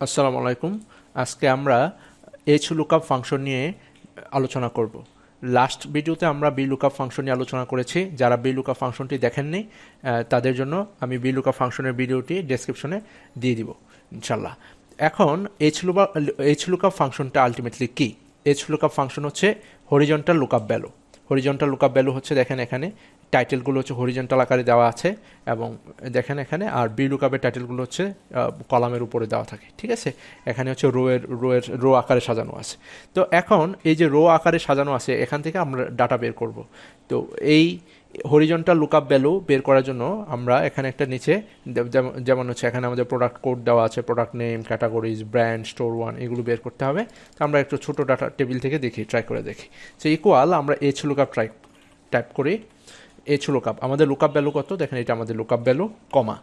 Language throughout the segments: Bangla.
আসসালামু আলাইকুম। আজকে আমরা lookup ফাংশন নিয়ে আলোচনা করব। লাস্ট ভিডিওতে আমরা lookup ফাংশন নিয়ে আলোচনা করেছি। যারা lookup ফাংশনটি দেখেননি তাদের জন্য আমি lookup ফাংশনের ভিডিওটি ডেসক্রিপশনে দিয়ে দিব ইনশাল্লাহ। এখন lookup ফাংশনটা আলটিমেটলি কি? lookup ফাংশন হচ্ছে horizontal lookup value. Horizontal lookup value হচ্ছে দেখেন এখানে টাইটেলগুলো হচ্ছে হরিজন্টাল আকারে দেওয়া আছে এবং দেখেন এখানে আর lookup-এর টাইটেলগুলো হচ্ছে কলামের উপরে দেওয়া থাকে, ঠিক আছে। এখানে হচ্ছে রো আকারে সাজানো আছে। তো এখন এই যে রো আকারে সাজানো আছে এখান থেকে আমরা ডাটা বের করব। তো এই হরিজন্টাল লুকআপ ভ্যালু বের করার জন্য আমরা এখানে একটা নিচে যেমন হচ্ছে এখানে আমাদের প্রোডাক্ট কোড দেওয়া আছে, product name, categories, brand, store one, এগুলো বের করতে হবে। তো আমরা একটু ছোটো ডাটা টেবিল থেকে ট্রাই করে দেখি। সো ইকুয়াল আমরা lookup টাইপ করি। lookup আমাদের লুকআপ ভ্যালু কত দেখেন, এটা আমাদের লুকআপ ভ্যালু, কমা,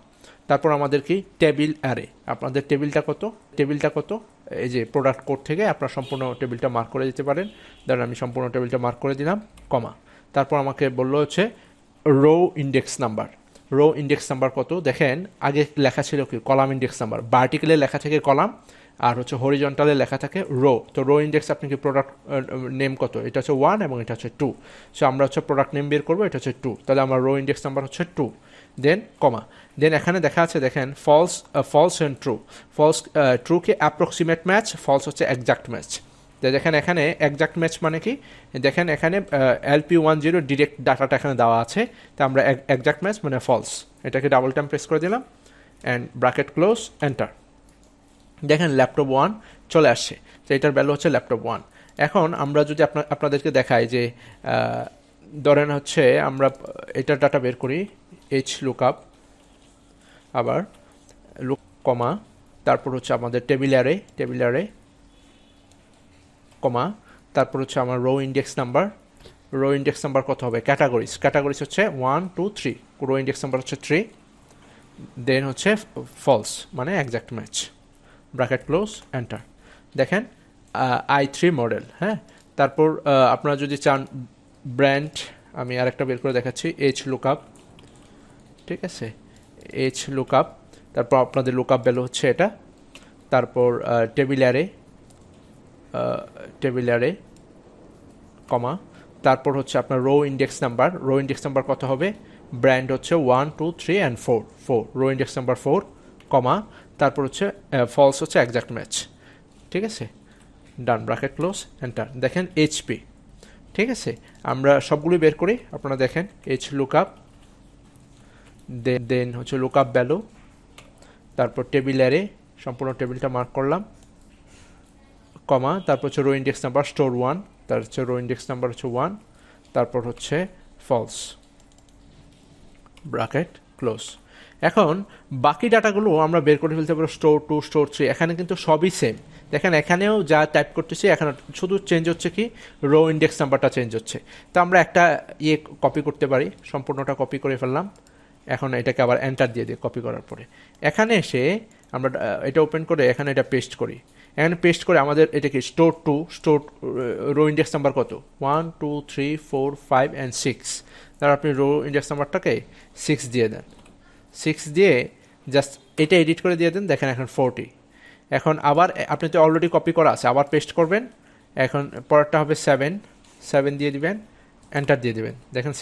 তারপর আমাদের কি টেবিল অ্যারে। আপনাদের টেবিলটা কত এই যে প্রোডাক্ট কোড থেকে আপনার সম্পূর্ণ টেবিলটা মার্ক করে দিতে পারেন। ধরেন আমি সম্পূর্ণ টেবিলটা মার্ক করে দিলাম, কমা, তারপর আমাকে বললো হচ্ছে রো ইন্ডেক্স নাম্বার কত দেখেন। আগে লেখা ছিল কি কলাম ইন্ডেক্স নাম্বার, ভার্টিক্যালে লেখা থাকে কলাম আর হচ্ছে হরিজন্টালে লেখা থাকে রো। তো রো ইন্ডেক্স আপনি কি প্রোডাক্ট নেম কত, এটা হচ্ছে 1 এবং এটা হচ্ছে 2। সো আমরা হচ্ছে প্রোডাক্ট নেম বের করবো, এটা হচ্ছে 2, তাহলে আমার রো ইন্ডেক্স নাম্বার হচ্ছে 2। দেন কমা, দেন এখানে দেখা আছে দেখেন ফলস অ্যান্ড ট্রু কি অ্যাপ্রক্সিমেট ম্যাচ, ফলস হচ্ছে এক্সাক্ট ম্যাচ। দেখেন এখানে এক্সাক্ট ম্যাচ মানে কি, দেখেন এখানে LP10 ডিরেক্ট ডাটাটা এখানে দেওয়া আছে, তো আমরা এক্সাক্ট ম্যাচ মানে ফলস, এটাকে ডাবল টাইম প্রেস করে দিলাম অ্যান্ড ব্র্যাকেট ক্লোজ, এন্টার। দেখেন ল্যাপটপ 1 চলে আসছে, তো এটার ভ্যালু হচ্ছে ল্যাপটপ 1। এখন আমরা যদি আপনাদেরকে দেখাই যে ধরেন হচ্ছে আমরা এটার ডাটা বের করি, lookup আবার কমা, তারপর হচ্ছে আমাদের টেবিল অ্যারে কমা, তারপর হচ্ছে আমার রো ইন্ডেক্স নাম্বার কত হবে, ক্যাটাগরিজ হচ্ছে 1 2 3, রো ইন্ডেক্স নাম্বার হচ্ছে 3, দেন হচ্ছে ফলস মানে exact match, bracket close, enter. দেখেন i3 মডেল, হ্যাঁ। তারপর আপনারা যদি চান ব্র্যান্ড, আমি আরেকটা বের করে দেখাচ্ছি, lookup, ঠিক আছে, lookup, তারপর আপনাদের লুকআপ ভ্যালু হচ্ছে এটা, তারপর টেবিল অ্যারে কমা, তারপর হচ্ছে আপনার রো ইন্ডেক্স নাম্বার কত হবে, ব্র্যান্ড হচ্ছে 1 2 3 অ্যান্ড 4, রো ইন্ডেক্স নাম্বার 4, কমা, তারপর হচ্ছে ফলস হচ্ছে এক্সাক্ট ম্যাচ, ঠিক আছে, ডান, ব্র্যাকেট ক্লোজ, এন্টার। দেখেন এইচপি, ঠিক আছে। আমরা সবগুলো বের করি, আপনারা দেখেন lookup, দেন হচ্ছে লুকআপ ভ্যালু, তারপর টেবিল অ্যারে, সম্পূর্ণ টেবিলটা মার্ক করলাম, কমা, তারপর হচ্ছে রো ইন্ডেক্স নাম্বার স্টোর 1, তার হচ্ছে রো ইন্ডেক্স নাম্বার হচ্ছে 1, তারপর হচ্ছে ফলস, ব্র্যাকেট ক্লোজ। এখন বাকি ডাটাগুলো আমরা বের করে ফেলতে পারবো, স্টোর 2, স্টোর 3, এখানে কিন্তু সবই সেম। দেখেন এখানেও যা টাইপ করতেছি এখানে শুধু চেঞ্জ হচ্ছে কি রো ইন্ডেক্স নাম্বারটা চেঞ্জ হচ্ছে। তো আমরা একটা কপি করতে পারি, সম্পূর্ণটা কপি করে ফেললাম। এখন এটাকে আবার এন্টার দিয়ে দিই কপি করার পরে। এখানে এসে আমরা এটা ওপেন করে এখানে এটা পেস্ট করি। এখানে পেস্ট করে আমাদের এটা কি স্টোর 2, রো ইন্ডেক্স নাম্বার কত 1 2 3 4 5 অ্যান্ড 6, তার আপনি রো ইন্ডেক্স নাম্বারটাকে 6 দিয়ে দেন, 6 দিয়ে জাস্ট এটা এডিট করে দিয়ে দেন। দেখেন এখন 40। এখন আবার আপনি তো অলরেডি কপি করা আছে, আবার পেস্ট করবেন। এখন পরেরটা হবে 7 দিয়ে দিবেন, এন্টার দিয়ে দিবেন। দেখেন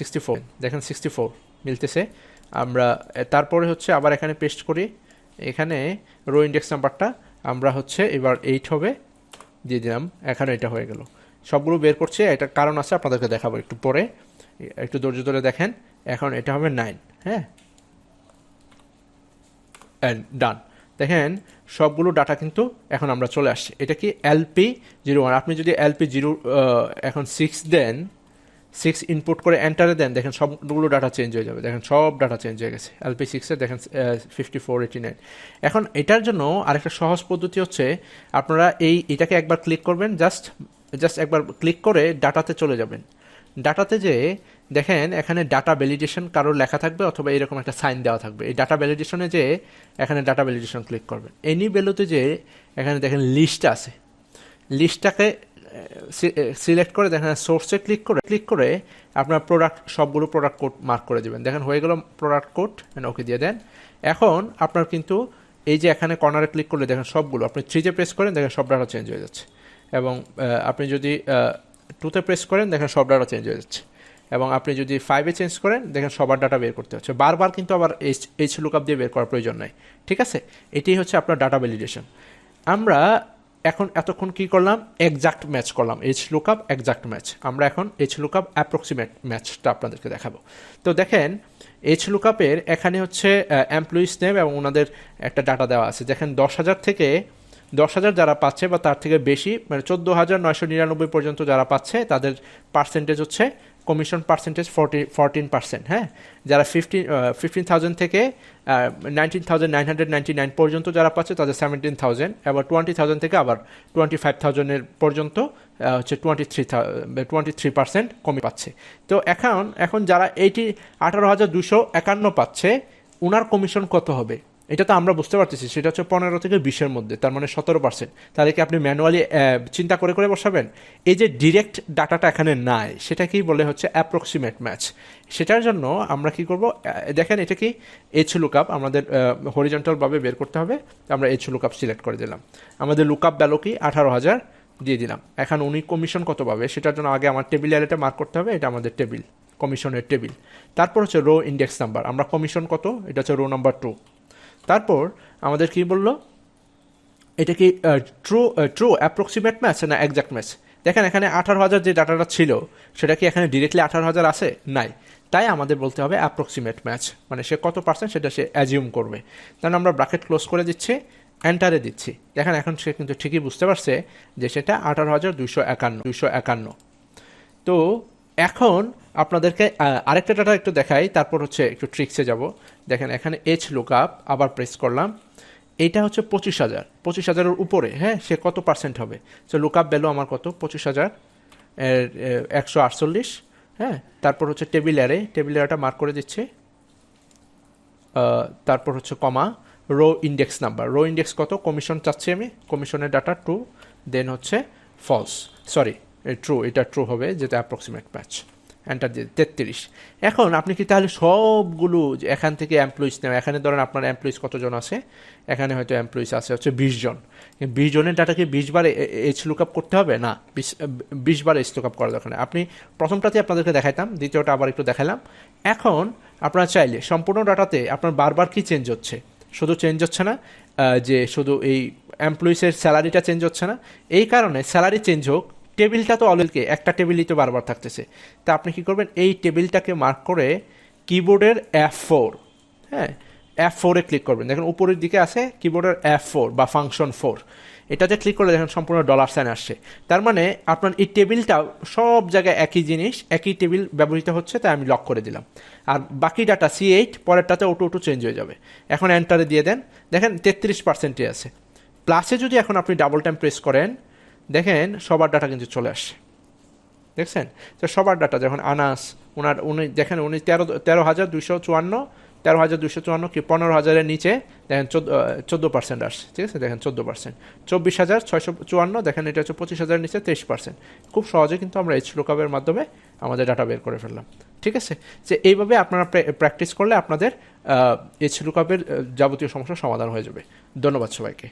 64 মিলতেছে। আমরা তারপরে হচ্ছে আবার এখানে পেস্ট করি, এখানে রো ইন্ডেক্স নাম্বারটা আমরা হচ্ছে এবার 8 হবে, দিয়ে দিলাম। এখানে এটা হয়ে গেল। সবগুলো বের করছে, এটা কারণ আছে, আপনাদেরকে দেখাবো একটু পরে, একটু ধৈর্য ধরে দেখেন। এখন এটা হবে 9, হ্যাঁ, অ্যান্ড ডান। দেখেন সবগুলো ডাটা কিন্তু এখন আমরা চলে আসছি। এটা কি LP01, আপনি যদি LP0 এখন 6 দেন, 6 ইনপুট করে এন্টারে দেন, দেখেন সবগুলো ডাটা চেঞ্জ হয়ে যাবে। দেখেন সব ডাটা চেঞ্জ হয়ে গেছে LP6 এ, দেখেন 5489। এখন এটার জন্য আরেকটা সহজ পদ্ধতি হচ্ছে, আপনারা এটাকে একবার ক্লিক করবেন, জাস্ট একবার ক্লিক করে ডাটাতে চলে যাবেন। ডাটাতে যে দেখেন এখানে ডাটা ভ্যালিডেশন কারোর লেখা থাকবে অথবা এরকম একটা সাইন দেওয়া থাকবে। এই ডাটা ভ্যালিডেশনে যে এখানে ডাটা ভ্যালিডেশন ক্লিক করবেন, এনি ভ্যালুতে যে এখানে দেখেন লিস্ট আছে, লিস্টটাকে সিলেক্ট করে দেখেন সোর্সে ক্লিক করে আপনার সবগুলো প্রোডাক্ট কোড মার্ক করে দেবেন। দেখেন হয়ে গেল প্রোডাক্ট কোড, ওকে দিয়ে দেন। এখন আপনার কিন্তু এই যে এখানে কর্নারে ক্লিক করলে দেখেন সবগুলো, আপনি 3-তে প্রেস করেন দেখেন সব ডাটা চেঞ্জ হয়ে যাচ্ছে, এবং আপনি যদি 2-তে প্রেস করেন দেখেন সব ডাটা চেঞ্জ হয়ে যাচ্ছে, এবং আপনি যদি 5-এ চেঞ্জ করেন দেখেন সবার ডাটা বের করতে হচ্ছে, বারবার কিন্তু আবার এইচ লুকআপ দিয়ে বের করার প্রয়োজন নাই। ঠিক আছে, এটাই হচ্ছে আপনার ডাটা ভ্যালিডেশন। আমরা এখন এতক্ষণ কি করলাম, এক্সাক্ট ম্যাচ করলাম, এইচ লুকআপ এক্সাক্ট ম্যাচ। আমরা এখন এইচ লুকআপ অ্যাপ্রক্সিমেট ম্যাচটা আপনাদেরকে দেখাবো। তো দেখেন এইচ লুকআপের এখানে হচ্ছে এমপ্লয়িজ নেম এবং ওনাদের একটা ডাটা দেওয়া আছে। দেখেন 10,000 থেকে 10,000 যারা পাচ্ছে বা তার থেকে বেশি, মানে 14,999 পর্যন্ত যারা পাচ্ছে তাদের পার্সেন্টেজ হচ্ছে কমিশন পার্সেন্টেজ 14%। হ্যাঁ, যারা 15,000 থেকে 19,999 পর্যন্ত যারা পাচ্ছে তাদের 17,000, আবার 20,000 থেকে আবার 25,000-এর পর্যন্ত হচ্ছে 23% কমে পাচ্ছে। তো এখন যারা 18,251 পাচ্ছে, ওনার কমিশন কত হবে এটা তো আমরা বুঝতে পারতেছি, সেটা হচ্ছে 15 থেকে 20-এর মধ্যে, তার মানে 17%। তাহলে কি আপনি ম্যানুয়ালি চিন্তা করে করে বসাবেন? এই যে ডিরেক্ট ডাটাটা এখানে নাই, সেটাকেই বলে হচ্ছে অ্যাপ্রক্সিমেট ম্যাচ। সেটার জন্য আমরা কি করব, দেখেন এটা কি এইচ লুকআপ, আমাদের হরিজন্টালভাবে বের করতে হবে। আমরা এইচ লুকআপ সিলেক্ট করে দিলাম, আমাদের লুকআপ ভ্যালু কি 18,000 দিয়ে দিলাম। এখন উনি কমিশন কত পাবে সেটার জন্য আগে আমার টেবিল অ্যারেটা মার্ক করতে হবে, এটা আমাদের টেবিল, কমিশনের টেবিল। তারপর হচ্ছে রো ইন্ডেক্স নাম্বার, আমরা কমিশন কত, এটা হচ্ছে রো নাম্বার 2। তারপর আমাদের কি বললো, এটা কি ট্রু অ্যাপ্রক্সিমেট ম্যাচ না এক্সাক্ট ম্যাচ? দেখেন এখানে 18,000 যে ডাটাটা ছিল সেটা কি এখানে ডিরেক্টলি 18,000 আছে? নাই। তাই আমাদের বলতে হবে অ্যাপ্রক্সিমেট ম্যাচ, মানে সে কত পার্সেন্ট সেটা সে অ্যাজিউম করবে। তাহলে আমরা ব্র্যাকেট ক্লোজ করে দিচ্ছি, এন্টারে দিচ্ছি। দেখেন এখন সে কিন্তু ঠিকই বুঝতে পারছে যে সেটা 18,251। তো এখন আপনাদেরকে আরেকটা ডাটা একটু দেখাই, তারপর হচ্ছে একটু ট্রিক্সে যাব। দেখেন এখানে এইচ লুকআপ আবার প্রেস করলাম, এইটা হচ্ছে 25,000-এর উপরে। হ্যাঁ, সে কত পার্সেন্ট হবে? সো লুকআপ ভ্যালু আমার কত, 25,148। হ্যাঁ, তারপর হচ্ছে টেবিল অ্যারেটা মার্ক করে দিচ্ছে, তারপর হচ্ছে comma, row index number, row index কত, কমিশন চাচ্ছি আমি, কমিশনের ডাটা 2, দেন হচ্ছে ফলস, সরি ট্রু, এটা ট্রু হবে যেটা অ্যাপ্রক্সিমেট ম্যাচ। এন্টার দিয়ে 33। এখন আপনি কি তাহলে সবগুলো এখান থেকে এমপ্লয়িজ নেন, এখানে ধরেন আপনার এমপ্লয়িজ কতজন আছে, এখানে হয়তো এমপ্লয়িজ আছে হচ্ছে 20 জন, 20 জনের ডাটাকে 20 বার এইচ লুকআপ করতে হবে না, 20 বার এইচ লুকআপ করা দরকার নেই। আপনি প্রথমটাতে আপনাদেরকে দেখাইতাম, দ্বিতীয়টা আবার একটু দেখালাম। এখন আপনারা চাইলে সম্পূর্ণ ডাটাতে আপনার বারবার কি চেঞ্জ হচ্ছে, শুধু চেঞ্জ হচ্ছে না যে শুধু এই এমপ্লয়িজের স্যালারিটা চেঞ্জ হচ্ছে না, এই কারণে স্যালারি চেঞ্জ হোক, টেবিলটা তো অলরেডি একটা টেবিলই তো বারবার থাকতেছে। তা আপনি কি করবেন, এই টেবিলটাকে মার্ক করে কিবোর্ডের F4, হ্যাঁ F4-এ ক্লিক করবেন। দেখেন উপরের দিকে আছে কিবোর্ডের F4 বা ফাংশন 4, এটাতে ক্লিক করলে দেখেন সম্পূর্ণ $সাইন আসছে। তার মানে আপনার এই টেবিলটা সব জায়গায় একই জিনিস, একই টেবিল ব্যবহৃত হচ্ছে, তাই আমি লক করে দিলাম। আর বাকি ডাটা C8 পরেরটাতে ওটো চেঞ্জ হয়ে যাবে। এখন এন্টারে দিয়ে দেন, দেখেন 33%-ই আছে। প্লাসে যদি এখন আপনি ডাবল টাইম প্রেস করেন, দেখেন সবার ডাটা কিন্তু চলে আসছে, দেখছেন? তো সবার ডাটা যখন আনাস উনি দেখেন উনি 13,254 কি 15,000-এর নিচে দেখেন 14% আসছে, ঠিক আছে? দেখেন 14%, 24,654, দেখেন এটা হচ্ছে 25,000-এর নিচে 23%। খুব সহজে কিন্তু আমরা এইচ লুকআপের মাধ্যমে আমাদের ডাটা বের করে ফেললাম, ঠিক আছে? যে এইভাবে আপনারা প্র্যাকটিস করলে আপনাদের এইচ লুকআপের যাবতীয় সমস্যার সমাধান হয়ে যাবে। ধন্যবাদ সবাইকে।